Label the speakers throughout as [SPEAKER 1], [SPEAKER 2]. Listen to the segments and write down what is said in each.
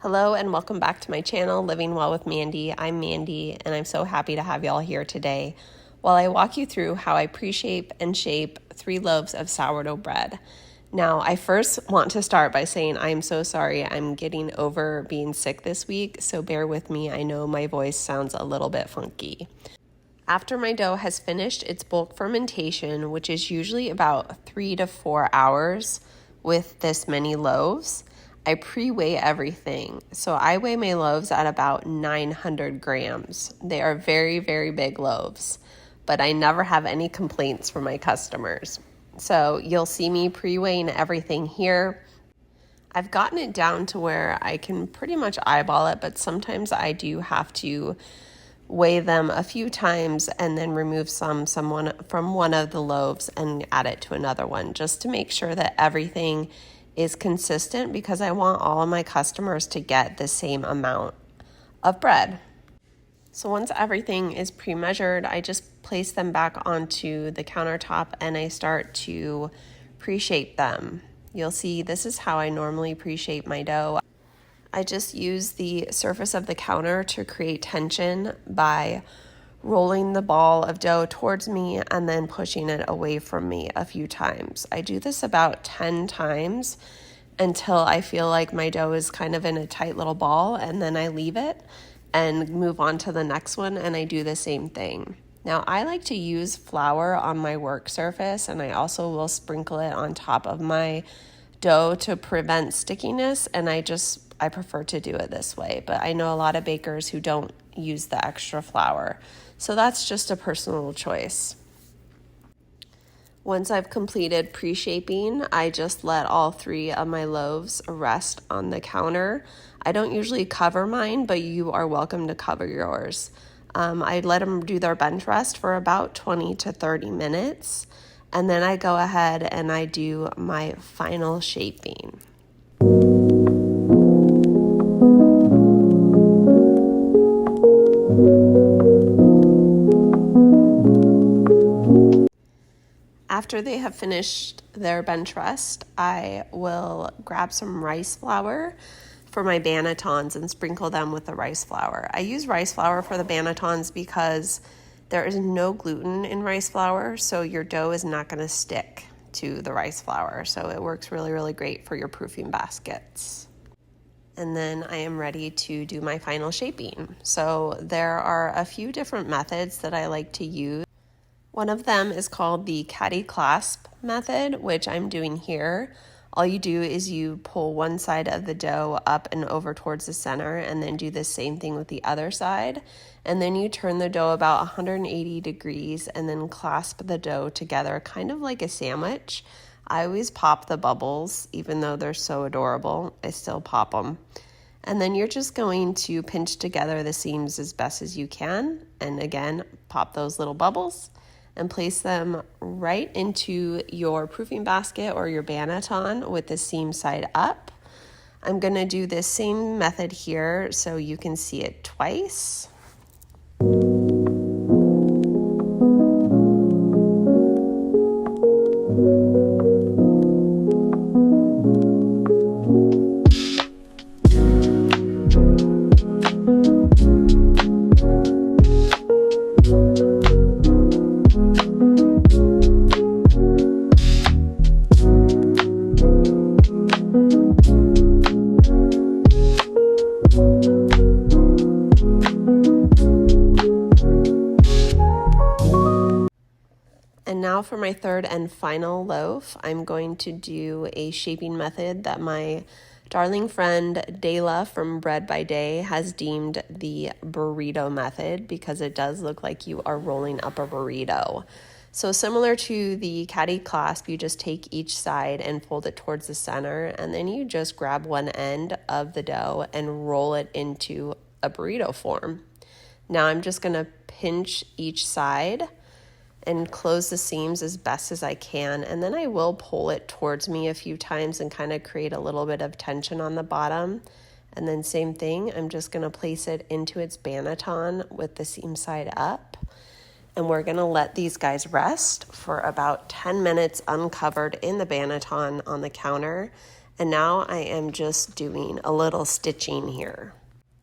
[SPEAKER 1] Hello and welcome back to my channel, Living Well with Mandy. I'm Mandy and I'm so happy to have y'all here today while I walk you through how I pre-shape and shape 3 loaves of sourdough bread. Now, I first want to start by saying I'm so sorry I'm getting over being sick this week, so bear with me. I know my voice sounds a little bit funky. After my dough has finished its bulk fermentation, which is usually about 3 to 4 hours with this many loaves, I pre-weigh everything. So I weigh my loaves at about 900 grams. They are very, very big loaves, but I never have any complaints from my customers. So you'll see me pre-weighing everything here. I've gotten it down to where I can pretty much eyeball it, but sometimes I do have to weigh them a few times and then remove some from one of the loaves and add it to another one just to make sure that everything is consistent, because I want all of my customers to get the same amount of bread. So once everything is pre-measured, I just place them back onto the countertop and I start to pre-shape them. You'll see this is how I normally pre-shape my dough. I just use the surface of the counter to create tension by rolling the ball of dough towards me and then pushing it away from me a few times. I do this about 10 times until I feel like my dough is kind of in a tight little ball, and then I leave it and move on to the next one and I do the same thing. Now, I like to use flour on my work surface, and I also will sprinkle it on top of my dough to prevent stickiness, and I prefer to do it this way, but I know a lot of bakers who don't use the extra flour. So that's just a personal choice. Once I've completed pre-shaping, I just let all 3 of my loaves rest on the counter. I don't usually cover mine, but you are welcome to cover yours. I let them do their bench rest for about 20 to 30 minutes, and then I go ahead and I do my final shaping. After they have finished their bench rest, I will grab some rice flour for my bannetons and sprinkle them with the rice flour. I use rice flour for the bannetons because there is no gluten in rice flour, so your dough is not going to stick to the rice flour. So it works really, really great for your proofing baskets. And then I am ready to do my final shaping. So there are a few different methods that I like to use. One of them is called the Caddy clasp method, which I'm doing here. All you do is you pull one side of the dough up and over towards the center, and then do the same thing with the other side. And then you turn the dough about 180 degrees and then clasp the dough together, kind of like a sandwich. I always pop the bubbles, even though they're so adorable, I still pop them. And then you're just going to pinch together the seams as best as you can. And again, pop those little bubbles and place them right into your proofing basket or your banneton with the seam side up. I'm gonna do this same method here so you can see it twice. And now for my third and final loaf, I'm going to do a shaping method that my darling friend Dayla from Bread by Day has deemed the burrito method, because it does look like you are rolling up a burrito. So similar to the Caddy clasp, you just take each side and fold it towards the center, and then you just grab one end of the dough and roll it into a burrito form. Now I'm just going to pinch each side and close the seams as best as I can, and then I will pull it towards me a few times and kind of create a little bit of tension on the bottom. And then same thing, I'm just going to place it into its banneton with the seam side up, and we're going to let these guys rest for about 10 minutes uncovered in the banneton on the counter, And now I am just doing a little stitching here.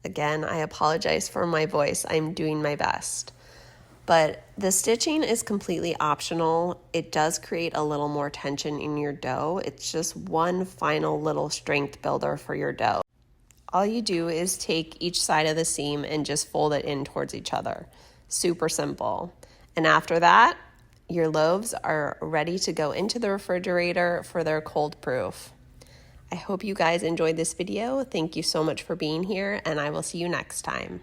[SPEAKER 1] Again, I apologize for my voice. I'm doing my best. But the stitching is completely optional. It does create a little more tension in your dough. It's just one final little strength builder for your dough. All you do is take each side of the seam and just fold it in towards each other. Super simple. And after that, your loaves are ready to go into the refrigerator for their cold proof. I hope you guys enjoyed this video. Thank you so much for being here, and I will see you next time.